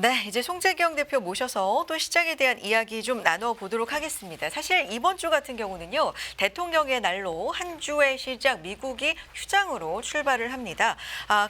네, 이제 송재경 대표 모셔서 또 시장에 대한 이야기 좀 나눠보도록 하겠습니다. 사실 이번 주 같은 경우는요, 대통령의 날로 한 주의 시작 미국이 휴장으로 출발을 합니다.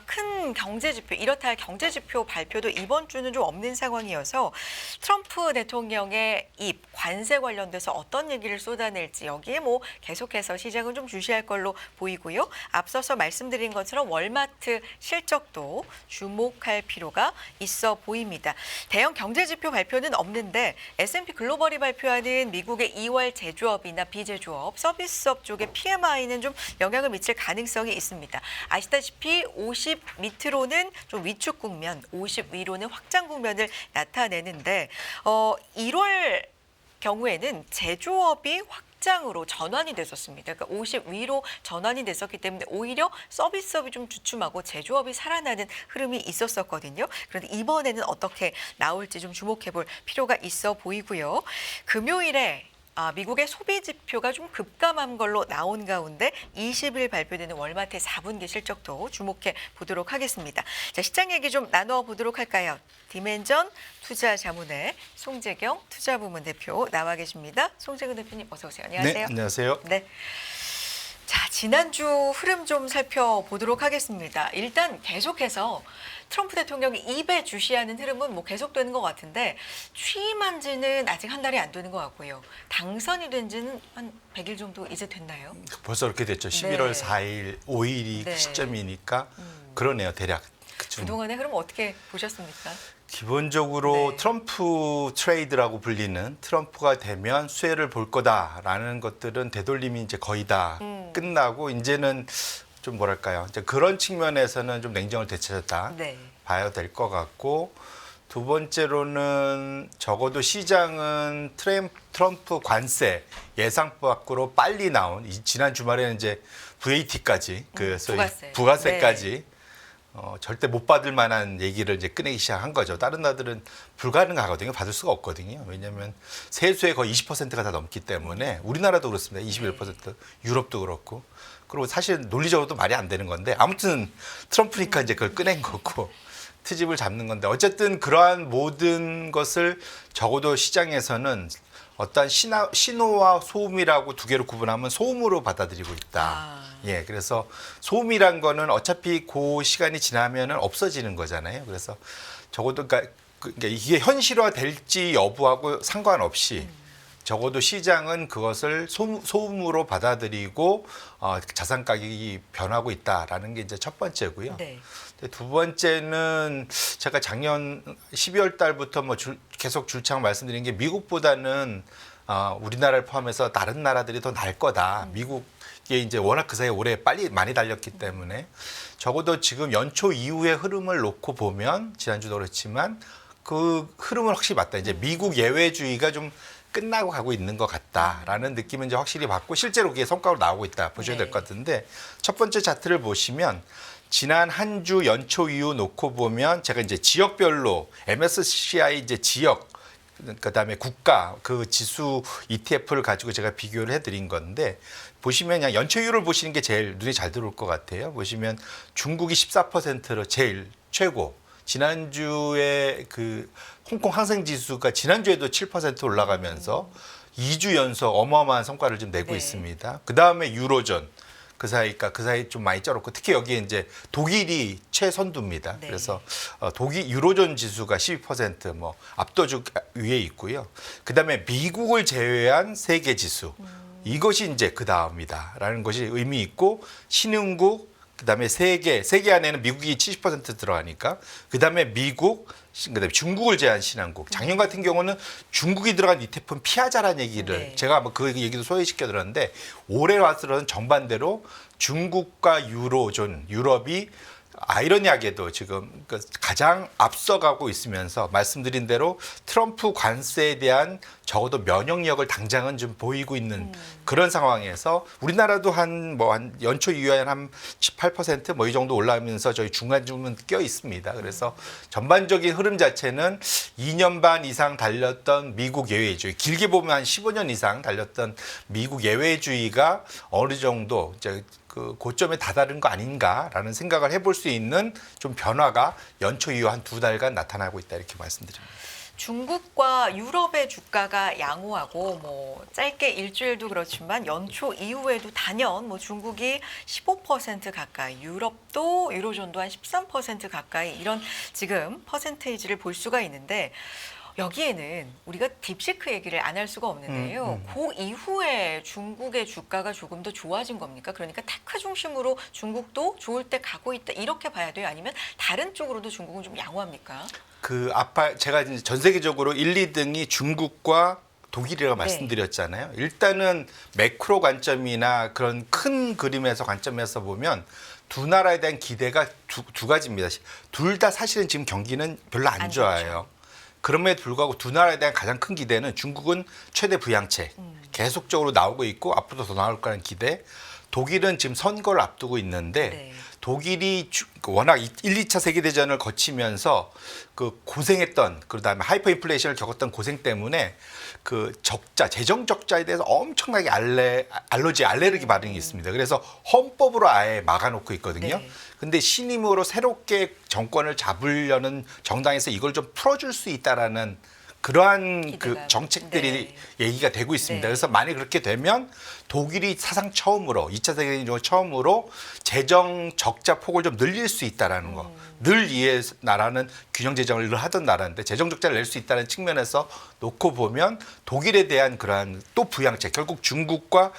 큰 경제지표, 이렇다 할 경제지표 발표도 이번 주는 좀 없는 상황이어서 트럼프 대통령의 관세 관련돼서 어떤 얘기를 쏟아낼지 여기에 계속해서 시장은 좀 주시할 걸로 보이고요. 앞서서 말씀드린 것처럼 월마트 실적도 주목할 필요가 있어 보입니다. 대형 경제지표 발표는 없는데 S&P 글로벌이 발표하는 미국의 2월 제조업이나 비제조업, 서비스업 쪽의 PMI는 좀 영향을 미칠 가능성이 있습니다. 아시다시피 50 밑으로는 좀 위축 국면, 50 위로는 확장 국면을 나타내는데 1월 경우에는 제조업이 확장으로 전환이 됐었습니다. 그러니까 50 위로 전환이 됐었기 때문에 오히려 서비스업이 좀 주춤하고 제조업이 살아나는 흐름이 있었거든요. 그런데 이번에는 어떻게 나올지 좀 주목해 볼 필요가 있어 보이고요. 금요일에 미국의 소비 지표가 좀 급감한 걸로 나온 가운데 20일 발표되는 월마트의 4분기 실적도 주목해 보도록 하겠습니다. 자, 시장 얘기 좀 나눠 보도록 할까요? 디멘전 투자자문의 송재경 투자부문 대표 나와 계십니다. 송재경 대표님 어서 오세요. 안녕하세요. 네, 안녕하세요. 네. 자, 지난주 흐름 좀 살펴보도록 하겠습니다. 일단 계속해서 트럼프 대통령이 입에 주시하는 흐름은 계속되는 것 같은데 취임한 지는 아직 한 달이 안 되는 것 같고요. 당선이 된 지는 한 100일 정도 이제 됐나요? 벌써 그렇게 됐죠. 11월 네. 4일, 5일이 네. 시점이니까 그러네요, 대략. 그동안의 흐름 어떻게 보셨습니까? 기본적으로 네. 트럼프 트레이드라고 불리는 트럼프가 되면 수혜를 볼 거다라는 것들은 되돌림이 이제 거의 다 끝나고 이제는 좀 뭐랄까요. 이제 그런 측면에서는 좀 냉정을 되찾았다 네. 봐야 될 것 같고 두 번째로는 적어도 시장은 트럼프 관세 예상 밖으로 빨리 나온 지난 주말에는 이제 VAT까지 그 소위 부가세까지 네. 절대 못 받을 만한 얘기를 이제 꺼내기 시작한 거죠. 다른 나라들은 불가능하거든요. 받을 수가 없거든요. 왜냐하면 세수의 거의 20%가 다 넘기 때문에 우리나라도 그렇습니다. 21%, 유럽도 그렇고. 그리고 사실 논리적으로도 말이 안 되는 건데 아무튼 트럼프니까 이제 그걸 꺼낸 거고 트집을 잡는 건데 어쨌든 그러한 모든 것을 적어도 시장에서는 어떤 신호와 소음이라고 두 개로 구분하면 소음으로 받아들이고 있다. 예, 그래서 소음이란 거는 어차피 그 시간이 지나면은 없어지는 거잖아요. 그래서 적어도 그러니까 이게 현실화 될지 여부하고 상관없이 적어도 시장은 그것을 소음으로 받아들이고 자산 가격이 변하고 있다라는 게 이제 첫 번째고요. 네. 두 번째는 제가 작년 12월 달부터 계속 줄창 말씀드린 게 미국보다는 우리나라를 포함해서 다른 나라들이 더 나을 거다. 미국이 이제 워낙 그 사이에 올해 빨리 많이 달렸기 때문에 적어도 지금 연초 이후의 흐름을 놓고 보면 지난주도 그렇지만 그 흐름은 확실히 맞다. 이제 미국 예외주의가 좀 끝나고 가고 있는 것 같다라는 느낌은 이제 확실히 받고 실제로 그게 성과로 나오고 있다 보셔야 될 것 같은데 첫 번째 차트를 보시면 지난 한 주 연초 이후 놓고 보면 제가 이제 지역별로 MSCI 이제 지역 그다음에 국가 그 지수 ETF를 가지고 제가 비교를 해드린 건데 보시면 그냥 연초 이후를 보시는 게 제일 눈에 잘 들어올 것 같아요. 보시면 중국이 14%로 제일 최고. 지난주에 그 홍콩 항생 지수가 지난주에도 7% 올라가면서 2주 연속 어마어마한 성과를 좀 내고 네. 있습니다. 그다음에 유로존 그 사이 좀 많이 쩔었고 특히 여기에 이제 독일이 최선두입니다. 네. 그래서 독일 유로존 지수가 12% 압도적 위에 있고요. 그다음에 미국을 제외한 세계 지수 이것이 이제 그 다음이다라는 것이 의미 있고 신흥국 그다음에 세계 안에는 미국이 70% 들어가니까 그다음에 미국 그다음에 중국을 제한 신흥국 작년 같은 경우는 중국이 들어간 ETF는 피하자라는 얘기를 네. 제가 그 얘기도 소개시켜 드렸는데 올해 와서는 정반대로 중국과 유로존 유럽이 아이러니하게도 지금 가장 앞서가고 있으면서 말씀드린 대로 트럼프 관세에 대한 적어도 면역력을 당장은 좀 보이고 있는 그런 상황에서 우리나라도 한 연초 이후에 한 18% 이 정도 올라오면서 저희 중간쯤은 껴 있습니다. 그래서 전반적인 흐름 자체는 2년 반 이상 달렸던 미국 예외주의, 길게 보면 한 15년 이상 달렸던 미국 예외주의가 어느 정도 이제 그 고점에 다다른 거 아닌가라는 생각을 해볼 수 있는 좀 변화가 연초 이후 한 2달간 나타나고 있다 이렇게 말씀드립니다. 중국과 유럽의 주가가 양호하고 뭐 짧게 일주일도 그렇지만 연초 이후에도 단연 뭐 중국이 15% 가까이, 유럽도 유로존도 한 13% 가까이 이런 지금 퍼센테이지를 볼 수가 있는데 여기에는 우리가 딥시크 얘기를 안 할 수가 없는데요. 그 이후에 중국의 주가가 조금 더 좋아진 겁니까? 그러니까 테크 중심으로 중국도 좋을 때 가고 있다 이렇게 봐야 돼요? 아니면 다른 쪽으로도 중국은 좀 양호합니까? 제가 이제 전 세계적으로 1, 2등이 중국과 독일이라고 말씀드렸잖아요. 일단은 매크로 관점이나 그런 큰 그림에서 관점에서 보면 두 나라에 대한 기대가 두 가지입니다. 둘 다 사실은 지금 경기는 별로 안 좋아요. 그럼에도 불구하고 두 나라에 대한 가장 큰 기대는 중국은 최대 부양책 계속적으로 나오고 있고 앞으로도 더 나올 거라는 기대. 독일은 지금 선거를 앞두고 있는데 독일이 워낙 1, 2차 세계대전을 거치면서 그 고생했던 그다음에 하이퍼 인플레이션을 겪었던 고생 때문에 그 적자, 재정 적자에 대해서 엄청나게 알레르기 반응이 있습니다. 그래서 헌법으로 아예 막아놓고 있거든요. 근데 신임으로 새롭게 정권을 잡으려는 정당에서 이걸 좀 풀어줄 수 있다라는 그러한 그 정책들이 얘기가 되고 있습니다. 그래서 만약 그렇게 되면 독일이 사상 처음으로 2차 세계대전 처음으로 재정 적자 폭을 좀 늘릴 수 있다라는 거. 늘 이에 나라는 균형 재정을 늘 하던 나라인데 재정 적자를 낼 수 있다는 측면에서 놓고 보면 독일에 대한 그러한 또 부양책, 결국 중국과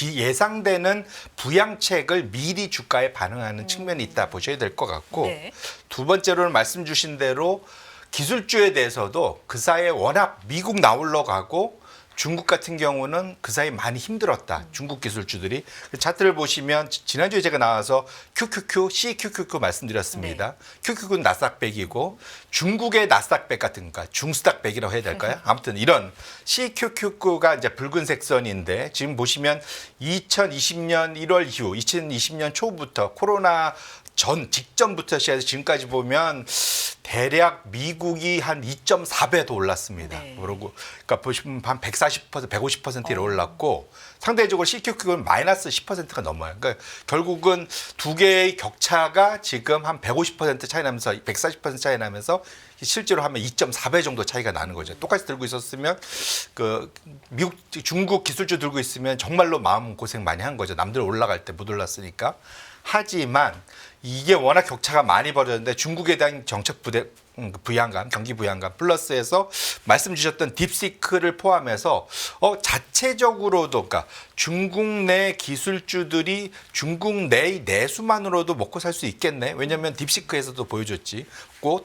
예상되는 부양책을 미리 주가에 반응하는 측면이 있다 보셔야 될 것 같고 두 번째로는 말씀 주신 대로 기술주에 대해서도 그 사이에 워낙 미국 나올러 가고 중국 같은 경우는 그 사이 많이 힘들었다. 중국 기술주들이. 차트를 보시면 지난주에 제가 나와서 QQQ, CQQQ 말씀드렸습니다. QQQ는 나스닥 100이고 중국의 나스닥 100 같은 거, 중스닥 100이라고 해야 될까요? 아무튼 이런 CQQQ가 이제 붉은색 선인데 지금 보시면 2020년 1월 이후 2020년 초부터 코로나 직전부터 시작해서 지금까지 보면 대략 미국이 한 2.4배 더 올랐습니다. 그러니까 보시면 한 140%, 150%를 올랐고 상대적으로 CQQ는 마이너스 10%가 넘어요. 그러니까 결국은 두 개의 격차가 지금 한 150% 차이 나면서 140% 차이 나면서 실제로 하면 2.4배 정도 차이가 나는 거죠. 똑같이 들고 있었으면 중국 기술주 들고 있으면 정말로 마음 고생 많이 한 거죠. 남들 올라갈 때 못 올랐으니까. 하지만 이게 워낙 격차가 많이 벌어졌는데 중국에 대한 정책 부양감, 경기 부양감 플러스해서 말씀 주셨던 딥시크를 포함해서 자체적으로도 그러니까 중국 내 기술주들이 중국 내의 내수만으로도 먹고 살 수 있겠네. 왜냐하면 딥시크에서도 보여줬지.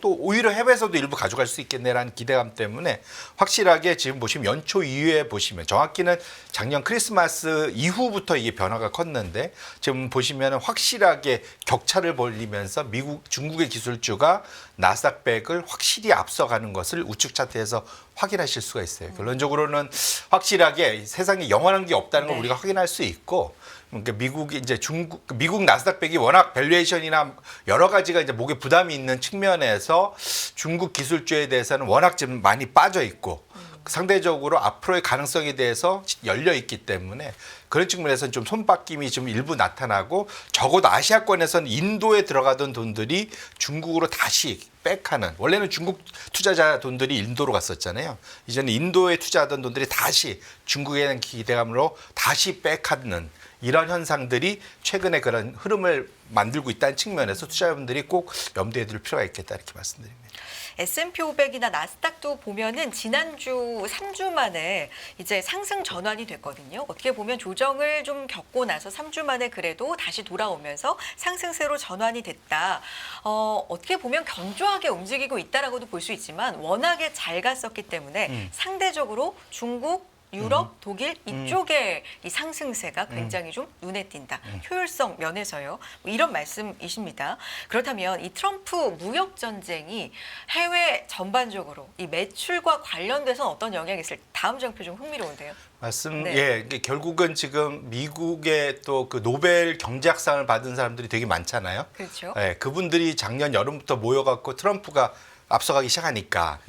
또 오히려 해외에서도 일부 가져갈 수 있겠네라는 기대감 때문에 확실하게 지금 보시면 연초 이후에 보시면 정확히는 작년 크리스마스 이후부터 이게 변화가 컸는데 지금 보시면 확실하게 격차를 벌리면서 중국의 기술주가 나스닥 100을 확실히 앞서가는 것을 우측 차트에서 확인하실 수가 있어요. 결론적으로는 확실하게 세상에 영원한 게 없다는 걸 우리가 확인할 수 있고, 그러니까 미국 나스닥 100이 워낙 밸류에이션이나 여러 가지가 이제 목에 부담이 있는 측면에서 중국 기술주에 대해서는 워낙 지금 많이 빠져 있고 상대적으로 앞으로의 가능성에 대해서 열려 있기 때문에 그런 측면에서는 좀 손바뀜이 좀 일부 나타나고 적어도 아시아권에서는 인도에 들어가던 돈들이 중국으로 다시 백하는 원래는 중국 투자자 돈들이 인도로 갔었잖아요. 이제는 인도에 투자하던 돈들이 다시 중국에 대한 기대감으로 다시 백하는 이런 현상들이 최근에 그런 흐름을 만들고 있다는 측면에서 투자자분들이 꼭 염두에 둘 필요가 있겠다 이렇게 말씀드립니다. S&P 500이나 나스닥도 보면은 지난주 3주 만에 이제 상승 전환이 됐거든요. 어떻게 보면 조정을 좀 겪고 나서 3주 만에 그래도 다시 돌아오면서 상승세로 전환이 됐다. 어떻게 보면 견조하게 움직이고 있다라고도 볼 수 있지만 워낙에 잘 갔었기 때문에 상대적으로 중국 유럽, 독일 이쪽의 이 상승세가 굉장히 좀 눈에 띈다. 효율성 면에서요. 뭐 이런 말씀이십니다. 그렇다면 이 트럼프 무역 전쟁이 해외 전반적으로 이 매출과 관련돼서 어떤 영향이 있을지 다음 장표 좀 흥미로운데요. 이게 결국은 지금 미국의 또 그 노벨 경제학상을 받은 사람들이 되게 많잖아요. 그렇죠. 예, 그분들이 작년 여름부터 모여갖고 트럼프가 앞서가기 시작하니까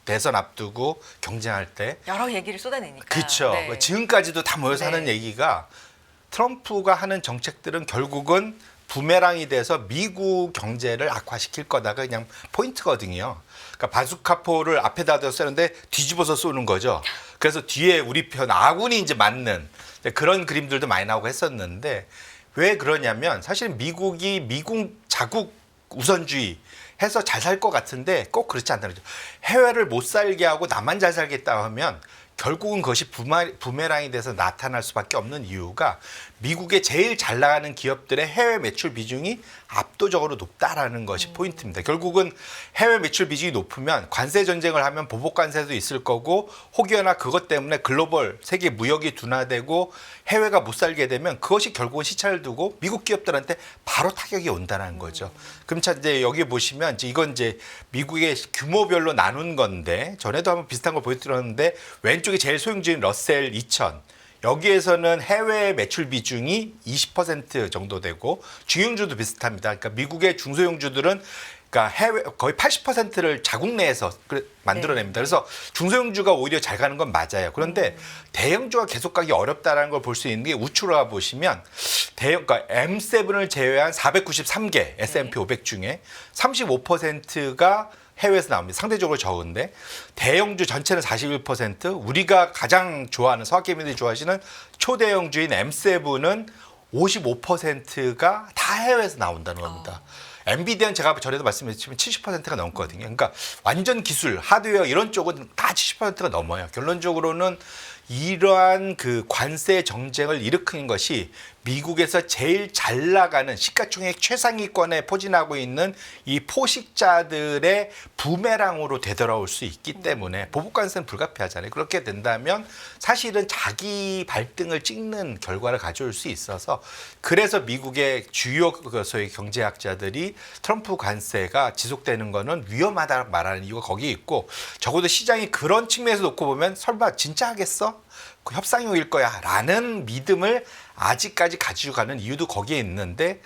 대선 앞두고 경쟁할 때 여러 얘기를 쏟아내니까. 그렇죠. 지금까지도 다 모여서 하는 얘기가 트럼프가 하는 정책들은 결국은 부메랑이 돼서 미국 경제를 악화시킬 거다가 그냥 포인트거든요. 그러니까 바주카포를 앞에다 쓰는데 뒤집어서 쏘는 거죠. 그래서 뒤에 우리 편 아군이 이제 맞는 그런 그림들도 많이 나오고 했었는데 왜 그러냐면 사실 미국이 미국 자국 우선주의 해서 잘 살 것 같은데 꼭 그렇지 않다는 거죠. 해외를 못 살게 하고 나만 잘 살겠다 하면 결국은 그것이 부메랑이 돼서 나타날 수밖에 없는 이유가 미국의 제일 잘 나가는 기업들의 해외 매출 비중이 압도적으로 높다라는 것이 포인트입니다. 결국은 해외 매출 비중이 높으면 관세 전쟁을 하면 보복 관세도 있을 거고 혹여나 그것 때문에 글로벌 세계 무역이 둔화되고 해외가 못 살게 되면 그것이 결국은 시차를 두고 미국 기업들한테 바로 타격이 온다는 거죠. 그럼 자 이제 여기 보시면 이건 이제 미국의 규모별로 나눈 건데 전에도 한번 비슷한 걸 보여드렸는데 왼쪽이 제일 소형주인 러셀 2000. 여기에서는 해외 매출 비중이 20% 정도 되고 중형주도 비슷합니다. 그러니까 미국의 중소형주들은 그러니까 해외 거의 80%를 자국 내에서 만들어냅니다. 그래서 중소형주가 오히려 잘 가는 건 맞아요. 그런데 대형주가 계속 가기 어렵다라는 걸 볼 수 있는 게 우측으로 가 보시면 그러니까 M7을 제외한 493개 S&P 500 중에 35%가 해외에서 나옵니다. 상대적으로 적은데 대형주 전체는 41%, 우리가 가장 좋아하는 서학개미들이 좋아하시는 초대형주인 M7은 55%가 다 해외에서 나온다는 겁니다. 엔비디아는 제가 전에도 말씀드렸지만 70%가 넘거든요. 그러니까 완전 기술, 하드웨어 이런 쪽은 다 70%가 넘어요. 결론적으로는 이러한 그 관세 정쟁을 일으킨 것이 미국에서 제일 잘 나가는 시가총액 최상위권에 포진하고 있는 이 포식자들의 부메랑으로 되돌아올 수 있기 때문에 보복관세는 불가피하잖아요. 그렇게 된다면 사실은 자기 발등을 찍는 결과를 가져올 수 있어서 그래서 미국의 주요 소위 경제학자들이 트럼프 관세가 지속되는 거는 위험하다 말하는 이유가 거기에 있고 적어도 시장이 그런 측면에서 놓고 보면 설마 진짜 하겠어? 그 협상이 오일 거야 라는 믿음을 아직까지 가지고 가는 이유도 거기에 있는데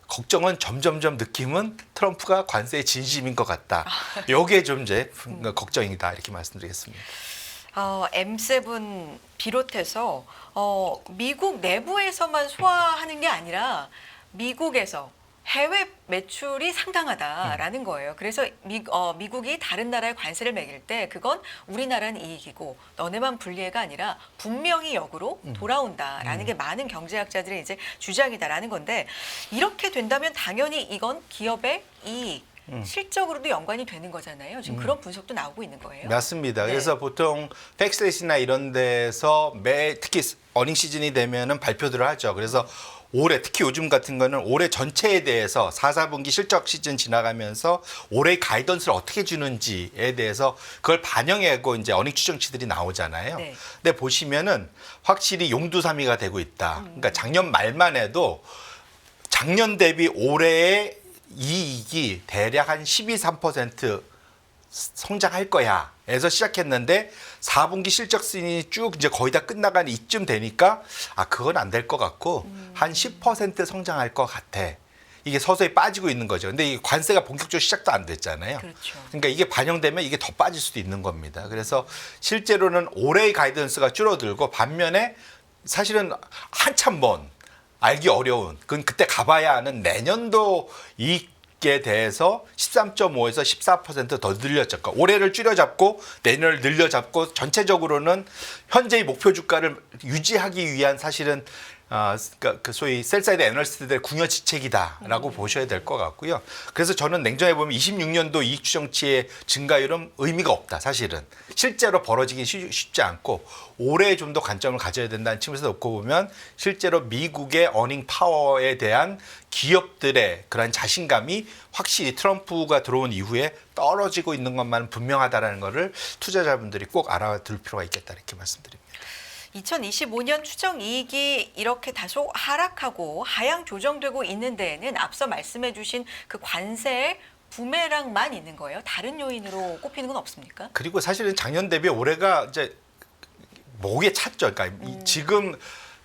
걱정은 점점점 느낌은 트럼프가 관세에 진심인 것 같다. 이게 좀 이제 걱정이다 이렇게 말씀드리겠습니다. M7 비롯해서 미국 내부에서만 소화하는 게 아니라 미국에서 해외 매출이 상당하다라는 거예요. 그래서 미국이 다른 나라에 관세를 매길 때 그건 우리나라는 이익이고 너네만 불리해가 아니라 분명히 역으로 돌아온다라는 게 많은 경제학자들의 이제 주장이다라는 건데 이렇게 된다면 당연히 이건 기업의 이익, 실적으로도 연관이 되는 거잖아요. 지금 그런 분석도 나오고 있는 거예요. 맞습니다. 네. 그래서 보통 팩스렛이나 이런 데서 특히 어닝 시즌이 되면은 발표들을 하죠. 그래서 올해 특히 요즘 같은 거는 올해 전체에 대해서 4, 4분기 실적 시즌 지나가면서 올해 가이던스를 어떻게 주는지에 대해서 그걸 반영하고 이제 어닝 추정치들이 나오잖아요. 네. 근데 보시면은 확실히 용두사미가 되고 있다. 그러니까 작년 말만 해도 작년 대비 올해의 이익이 대략 한 12, 3% 성장할 거야. 에서 시작했는데 4분기 실적 시즌이 쭉 이제 거의 다 끝나간 이쯤 되니까 그건 안 될 것 같고 한 10% 성장할 것 같아. 이게 서서히 빠지고 있는 거죠. 근데 이 관세가 본격적으로 시작도 안 됐잖아요. 그렇죠. 그러니까 이게 반영되면 이게 더 빠질 수도 있는 겁니다. 그래서 실제로는 올해의 가이던스가 줄어들고 반면에 사실은 한참 먼 알기 어려운 그건 그때 가봐야 하는 내년도 이익에 대해서 13.5에서 14% 더 늘렸죠. 그러니까 올해를 줄여잡고 내년을 늘려잡고 전체적으로는 현재의 목표 주가를 유지하기 위한 사실은 그러니까 그 소위 셀사이드 애널리스트들의 궁여지책이다라고 보셔야 될 것 같고요. 그래서 저는 냉정해 보면 26년도 이익 추정치의 증가율은 의미가 없다. 사실은 실제로 벌어지기 쉽지 않고 올해 좀 더 관점을 가져야 된다는 측면에서 놓고 보면 실제로 미국의 어닝 파워에 대한 기업들의 그런 자신감이 확실히 트럼프가 들어온 이후에 떨어지고 있는 것만은 분명하다라는 것을 투자자분들이 꼭 알아둘 필요가 있겠다 이렇게 말씀드립니다. 2025년 추정 이익이 이렇게 다소 하락하고 하향 조정되고 있는 데에는 앞서 말씀해 주신 그 관세의 부메랑만 있는 거예요. 다른 요인으로 꼽히는 건 없습니까? 그리고 사실은 작년 대비 올해가 이제 목에 찼죠. 그러니까 지금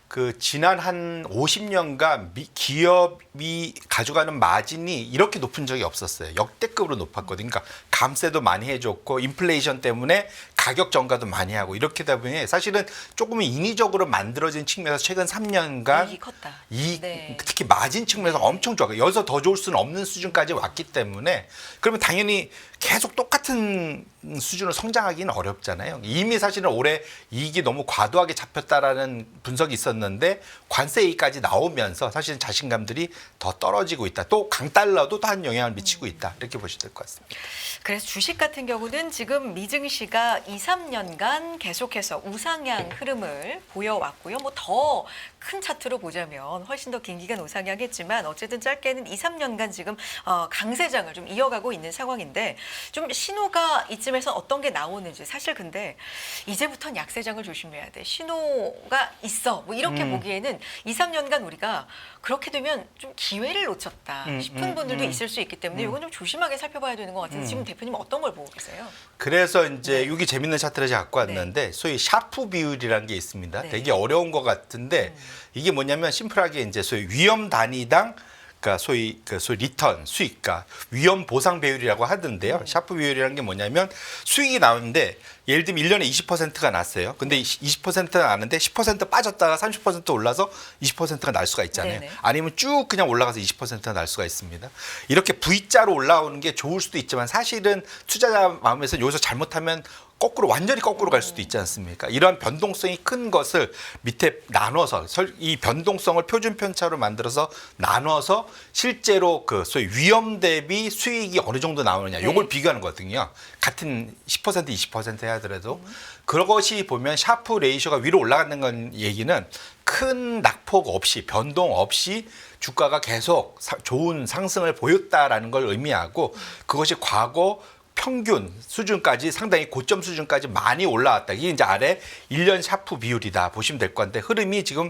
그 지난 한 50년간 기업이 가져가는 마진이 이렇게 높은 적이 없었어요. 역대급으로 높았거든요. 그러니까 감세도 많이 해줬고 인플레이션 때문에 가격 정가도 많이 하고 이렇게 되다 보니 사실은 조금 인위적으로 만들어진 측면에서 최근 3년간 이익이 컸다. 이 네. 특히 마진 측면에서 엄청 좋아. 여기서 더 좋을 수는 없는 수준까지 왔기 때문에 그러면 당연히 계속 똑같은 수준으로 성장하기는 어렵잖아요. 이미 사실은 올해 이익이 너무 과도하게 잡혔다라는 분석이 있었는데 관세이익까지 나오면서 사실은 자신감들이 더 떨어지고 있다. 또 강달러도 또 한 영향을 미치고 있다. 이렇게 보시면 될 것 같습니다. 그래서 주식 같은 경우는 지금 미증시가 2, 3년간 계속해서 우상향 흐름을 보여왔고요. 뭐 더 큰 차트로 보자면 훨씬 더 긴 기간 우상향했지만 어쨌든 짧게는 2, 3년간 지금 강세장을 좀 이어가고 있는 상황인데 좀 신호가 이쯤에서 어떤 게 나오는지 사실 근데 이제부터는 약세장을 조심해야 돼. 신호가 있어. 뭐 이렇게 보기에는 2, 3년간 우리가 그렇게 되면 좀 기회를 놓쳤다 싶은 분들도 있을 수 있기 때문에 이건 좀 조심하게 살펴봐야 되는 것 같은데 지금 대표님 어떤 걸 보고 계세요? 그래서 이제 여기 재밌는 차트를 제가 갖고 네. 왔는데 소위 샤프 비율이라는 게 있습니다. 네. 되게 어려운 것 같은데 이게 뭐냐면 심플하게 이제 소위 위험 단위당 그러니까 소위 리턴 수익과 위험 보상 비율이라고 하던데요. 샤프 비율이라는 게 뭐냐면 수익이 나오는데 예를 들면 1년에 20%가 났어요. 근데 20%가 나는데 10% 빠졌다가 30% 올라서 20%가 날 수가 있잖아요. 네네. 아니면 쭉 그냥 올라가서 20%가 날 수가 있습니다. 이렇게 V자로 올라오는 게 좋을 수도 있지만 사실은 투자자 마음에서 여기서 잘못하면 완전히 거꾸로 갈 수도 있지 않습니까? 이러한 변동성이 큰 것을 밑에 나눠서 이 변동성을 표준 편차로 만들어서 나눠서 실제로 그 소위 위험 대비 수익이 어느 정도 나오느냐 이걸 네. 비교하는 거거든요. 같은 10% 20% 해야 하더라도 그것이 보면 샤프 레이셔가 위로 올라가는 건 얘기는 큰 낙폭 없이 변동 없이 주가가 계속 좋은 상승을 보였다라는 걸 의미하고 그것이 과거 평균 수준까지 상당히 고점 수준까지 많이 올라왔다. 이게 이제 아래 1년 샤프 비율이다 보시면 될 건데 흐름이 지금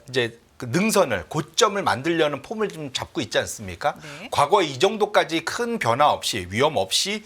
이제 그 능선을 고점을 만들려는 폼을 좀 잡고 있지 않습니까? 네. 과거에 이 정도까지 큰 변화 없이 위험 없이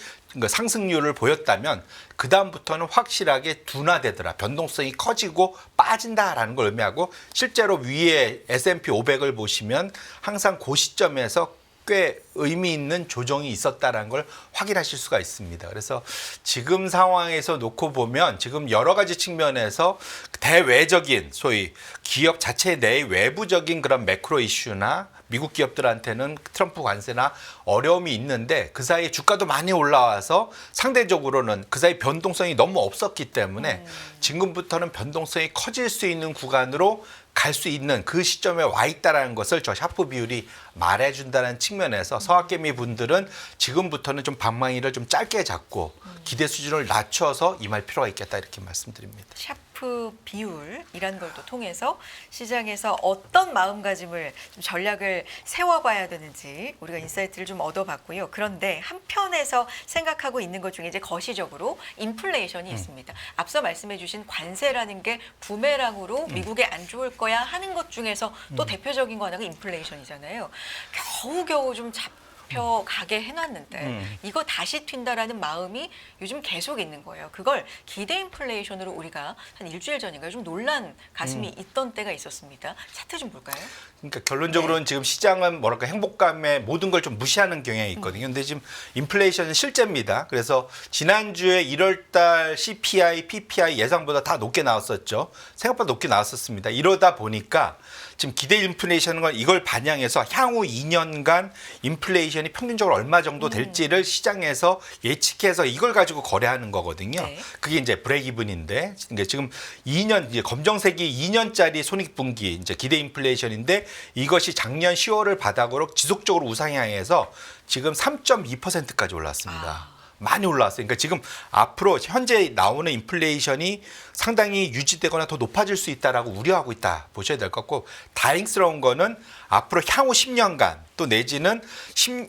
상승률을 보였다면 그 다음부터는 확실하게 둔화되더라. 변동성이 커지고 빠진다라는 걸 의미하고 실제로 위에 S&P 500을 보시면 항상 그 시점에서 꽤 의미 있는 조정이 있었다는 걸 확인하실 수가 있습니다. 그래서 지금 상황에서 놓고 보면 지금 여러 가지 측면에서 대외적인 소위 기업 자체 내의 외부적인 그런 매크로 이슈나 미국 기업들한테는 트럼프 관세나 어려움이 있는데 그 사이에 주가도 많이 올라와서 상대적으로는 그 사이 변동성이 너무 없었기 때문에 지금부터는 변동성이 커질 수 있는 구간으로 갈 수 있는 그 시점에 와 있다라는 것을 저 샤프 비율이 말해준다는 측면에서 서학개미 분들은 지금부터는 좀 방망이를 좀 짧게 잡고 기대 수준을 낮춰서 임할 필요가 있겠다 이렇게 말씀드립니다. 샤프 비율이라는 걸 또 통해서 시장에서 어떤 마음가짐을 좀 전략을 세워봐야 되는지 우리가 인사이트를 좀 얻어봤고요. 그런데 한편에서 생각하고 있는 것 중에 이제 거시적으로 인플레이션이 있습니다. 앞서 말씀해주신 관세라는 게 부메랑으로 미국에 안 좋을 거야 하는 것 중에서 또 대표적인 거 하나가 인플레이션이잖아요. 겨우겨우 좀 잡혀가게 해놨는데 이거 다시 튄다라는 마음이 요즘 계속 있는 거예요. 그걸 기대 인플레이션으로 우리가 한 일주일 전인가요? 좀 놀란 가슴이 있던 때가 있었습니다. 차트 좀 볼까요? 그러니까 결론적으로는 지금 시장은 뭐랄까 행복감에 모든 걸 좀 무시하는 경향이 있거든요. 근데 지금 인플레이션은 실제입니다. 그래서 지난주에 1월달 CPI, PPI 예상보다 다 높게 나왔었죠. 생각보다 높게 나왔었습니다. 이러다 보니까 지금 기대 인플레이션은 건 이걸 반영해서 향후 2년간 인플레이션이 평균적으로 얼마 정도 될지를 시장에서 예측해서 이걸 가지고 거래하는 거거든요. 네. 그게 이제 브레이크 이븐인데 그러니까 지금 2년 이제 검정색이 2년짜리 손익분기 이제 기대 인플레이션인데 이것이 작년 10월을 바닥으로 지속적으로 우상향해서 지금 3.2%까지 올랐습니다. 많이 올라왔어요. 그러니까 지금 앞으로 현재 나오는 인플레이션이 상당히 유지되거나 더 높아질 수 있다라고 우려하고 있다 보셔야 될 것 같고 다행스러운 거는 앞으로 향후 10년간 또 내지는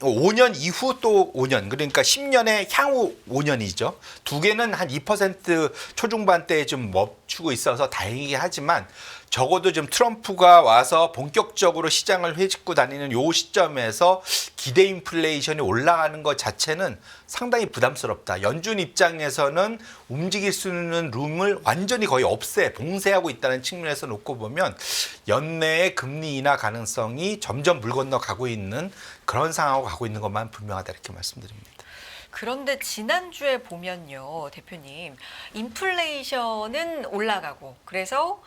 5년 이후 또 5년 그러니까 10년의 향후 5년이죠. 두 개는 한 2% 초중반대에 좀 멈추고 있어서 다행이긴 하지만 적어도 좀 트럼프가 와서 본격적으로 시장을 회집고 다니는 요 시점에서 기대 인플레이션이 올라가는 것 자체는 상당히 부담스럽다. 연준 입장에서는 움직일 수 있는 룸을 완전히 거의 봉쇄하고 있다는 측면에서 놓고 보면 연내의 금리 인하 가능성이 점점 물 건너 가고 있는 그런 상황으로 가고 있는 것만 분명하다 이렇게 말씀드립니다. 그런데 지난주에 보면요, 대표님, 인플레이션은 올라가고 그래서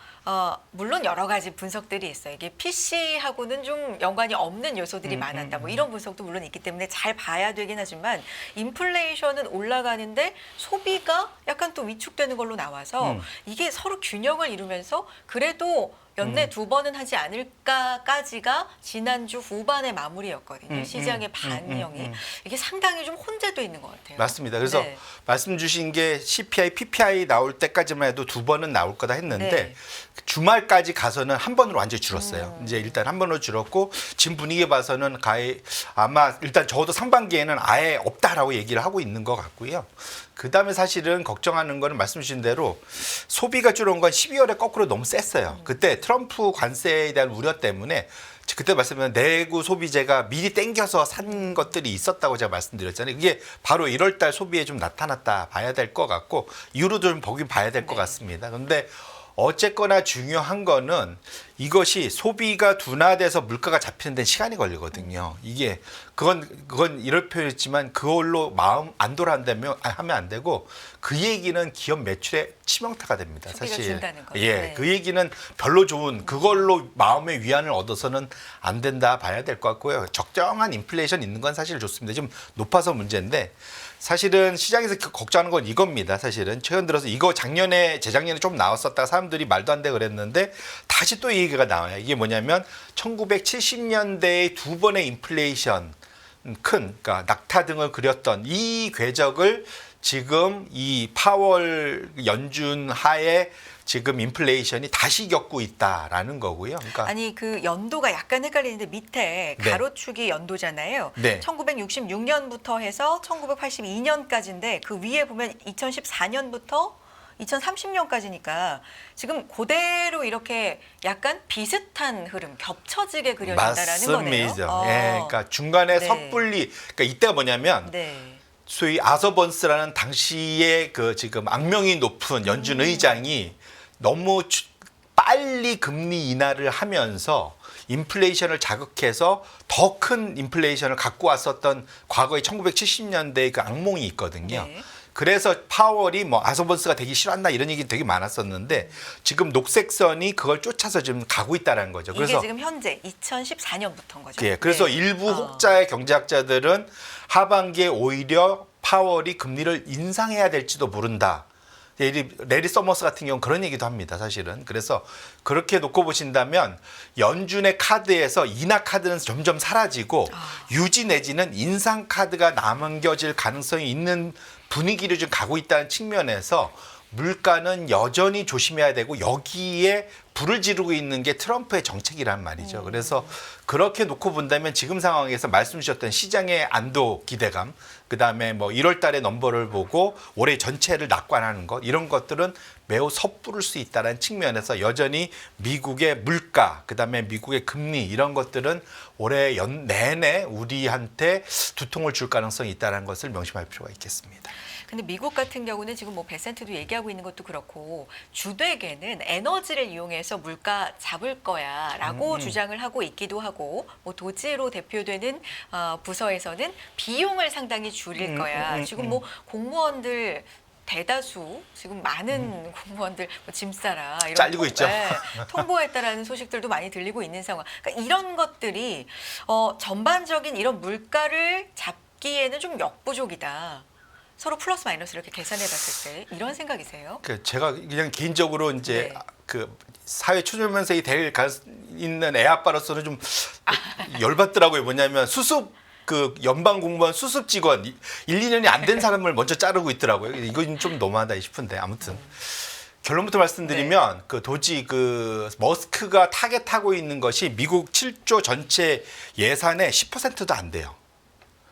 물론 여러 가지 분석들이 있어요. 이게 PC하고는 좀 연관이 없는 요소들이 많았다. 뭐 이런 분석도 물론 있기 때문에 잘 봐야 되긴 하지만 인플레이션은 올라가는데 소비가 약간 또 위축되는 걸로 나와서 이게 서로 균형을 이루면서 그래도 연내 두 번은 하지 않을까까지가 지난주 후반의 마무리였거든요. 시장의 반영이. 이게 상당히 좀 혼재도 있는 것 같아요. 맞습니다. 그래서 네. 말씀 주신 게 CPI, PPI 나올 때까지만 해도 두 번은 나올 거다 했는데 네. 주말까지 가서는 한 번으로 완전히 줄었어요. 이제 일단 한 번으로 줄었고 지금 분위기 봐서는 아마 일단 적어도 상반기에는 아예 없다라고 얘기를 하고 있는 것 같고요. 그다음에 사실은 걱정하는 거는 말씀 주신 대로 소비가 줄어온 건 12월에 거꾸로 너무 셌어요. 그때 트럼프 관세에 대한 우려 때문에 그때 말씀드린 내구 소비재가 미리 땡겨서 산 것들이 있었다고 제가 말씀드렸잖아요. 이게 바로 1월 달 소비에 좀 나타났다 봐야 될 것 같고 이후로도 좀 보긴 봐야 될 것 같습니다. 그런데 어쨌거나 중요한 거는 이것이 소비가 둔화돼서 물가가 잡히는 데는 시간이 걸리거든요. 이게 그건 이럴 표현이지만 그걸로 마음 안도하면 하면 안 되고 그 얘기는 기업 매출에 치명타가 됩니다. 소비가 사실. 준다는 거죠. 예, 네. 그 얘기는 별로 좋은 그걸로 마음의 위안을 얻어서는 안 된다 봐야 될 것 같고요. 적정한 인플레이션 있는 건 사실 좋습니다. 지금 높아서 문제인데 사실은 시장에서 걱정하는 건 이겁니다. 사실은 최근 들어서 이거 재작년에 좀 나왔었다가 사람들이 말도 안 돼 그랬는데 다시 또 이 얘기가 나와요. 이게 뭐냐면 1970년대의 두 번의 인플레이션 그러니까 낙타 등을 그렸던 이 궤적을 지금 이 파월 연준 하에 지금 인플레이션이 다시 겪고 있다라는 거고요. 그러니까 아니 그 연도가 약간 헷갈리는데 밑에 네. 가로축이 연도잖아요. 네. 1966년부터 해서 1982년까지인데 그 위에 보면 2014년부터 2030년까지니까 지금 그대로 이렇게 약간 비슷한 흐름 겹쳐지게 그려진다라는 거네요. 맞습니다. 예, 그러니까 중간에 네. 섣불리 그러니까 이때가 뭐냐면 네. 소위 아서번스라는 당시에 그 지금 악명이 높은 연준 의장이 너무 빨리 금리 인하를 하면서 인플레이션을 자극해서 더 큰 인플레이션을 갖고 왔었던 과거의 1970년대의 그 악몽이 있거든요. 네. 그래서 파월이 뭐 아서번스가 되기 싫었나 이런 얘기 되게 많았었는데 지금 녹색선이 그걸 쫓아서 지금 가고 있다는 거죠. 이게 그래서 지금 현재 2014년부터인 거죠. 예, 그래서 네. 일부 혹자의 경제학자들은 하반기에 오히려 파월이 금리를 인상해야 될지도 모른다. 레리 서머스 같은 경우는 그런 얘기도 합니다, 사실은. 그래서 그렇게 놓고 보신다면 연준의 카드에서 인하 카드는 점점 사라지고 유지 내지는 인상 카드가 남겨질 가능성이 있는 분위기를 좀 가고 있다는 측면에서 물가는 여전히 조심해야 되고 여기에 불을 지르고 있는 게 트럼프의 정책이란 말이죠. 그래서 그렇게 놓고 본다면 지금 상황에서 말씀 주셨던 시장의 안도 기대감, 그다음에 뭐 1월 달의 넘버를 보고 올해 전체를 낙관하는 것 이런 것들은 매우 섣부를 수 있다는 측면에서 여전히 미국의 물가, 그다음에 미국의 금리 이런 것들은 올해 내내 우리한테 두통을 줄 가능성이 있다는 것을 명심할 필요가 있겠습니다. 근데 미국 같은 경우는 지금 뭐 베센트도 얘기하고 있는 것도 그렇고 주택에는 에너지를 이용해서 물가 잡을 거야라고 주장을 하고 있기도 하고 뭐 도지로 대표되는 부서에서는 비용을 상당히 줄일 거야. 지금 뭐 공무원들 대다수 지금 많은 공무원들 뭐 짐 싸라 이런 잘리고 있죠. 네, 통보했다라는 소식들도 많이 들리고 있는 상황. 그러니까 이런 것들이 전반적인 이런 물가를 잡기에는 좀 역부족이다. 서로 플러스 마이너스 이렇게 계산해봤을 때 이런 생각이세요? 제가 그냥 개인적으로 이제 네. 그 사회 초년생이 될 있는 애 아빠로서는 좀 열받더라고요. 뭐냐면 수습 그 연방 공무원 수습 직원 1, 2년이 안 된 사람을 먼저 자르고 있더라고요. 이건 좀 너무하다 싶은데 아무튼 결론부터 말씀드리면 그 도지 그 머스크가 타겟하고 있는 것이 미국 7조 전체 예산의 10%도 안 돼요.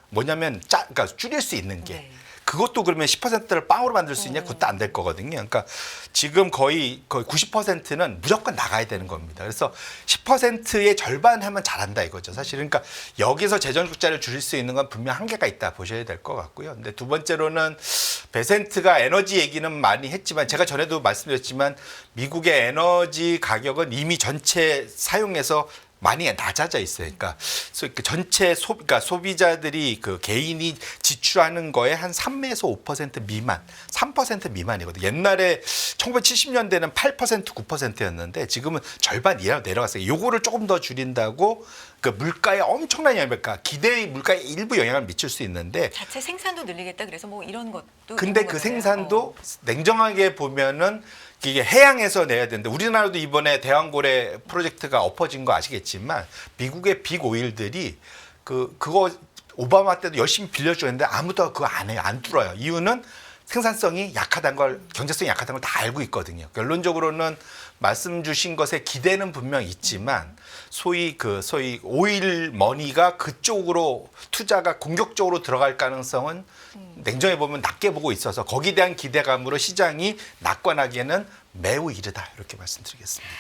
뭐냐면 그러니까 줄일 수 있는 게. 네. 그것도 그러면 10%를 빵으로 만들 수 있냐? 그것도 안 될 거거든요. 그러니까 지금 거의 90%는 무조건 나가야 되는 겁니다. 그래서 10%의 절반 하면 잘한다 이거죠. 사실 그러니까 여기서 재정 적자를 줄일 수 있는 건 분명 한계가 있다 보셔야 될 것 같고요. 근데 두 번째로는 베센트가 에너지 얘기는 많이 했지만 제가 전에도 말씀드렸지만 미국의 에너지 가격은 이미 전체 사용에서 많이 낮아져 있어요. 그러니까 그 전체 그러니까 소비자들이 그 개인이 지출하는 거에 한 3에서 5% 미만, 3% 미만이거든요. 옛날에 1970년대는 8%, 9%였는데 지금은 절반 이하로 내려갔어요. 요거를 조금 더 줄인다고 그 물가에 엄청난 영향, 그러니까 기대 물가에 일부 영향을 미칠 수 있는데 자체 생산도 늘리겠다. 그래서 뭐 이런 것도. 근데 있는 그 거잖아요. 생산도 냉정하게 보면은 이게 해양에서 내야 되는데 우리나라도 이번에 대왕고래 프로젝트가 엎어진 거 아시겠지만 미국의 빅 오일들이 그거 오바마 때도 열심히 빌려줬는데 아무도 그거 안 해요. 안 뚫어요. 이유는 생산성이 약하다는 걸, 경제성이 약하다는 걸 다 알고 있거든요. 결론적으로는 말씀 주신 것에 기대는 분명 있지만 소위 오일 머니가 그쪽으로 투자가 공격적으로 들어갈 가능성은 냉정해 보면 낮게 보고 있어서 거기에 대한 기대감으로 시장이 낙관하기에는 매우 이르다, 이렇게 말씀드리겠습니다.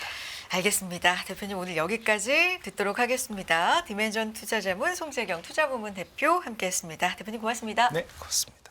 알겠습니다. 대표님 오늘 여기까지 듣도록 하겠습니다. 디멘전 투자자문 송재경 투자부문 대표 함께했습니다. 대표님 고맙습니다. 네, 고맙습니다.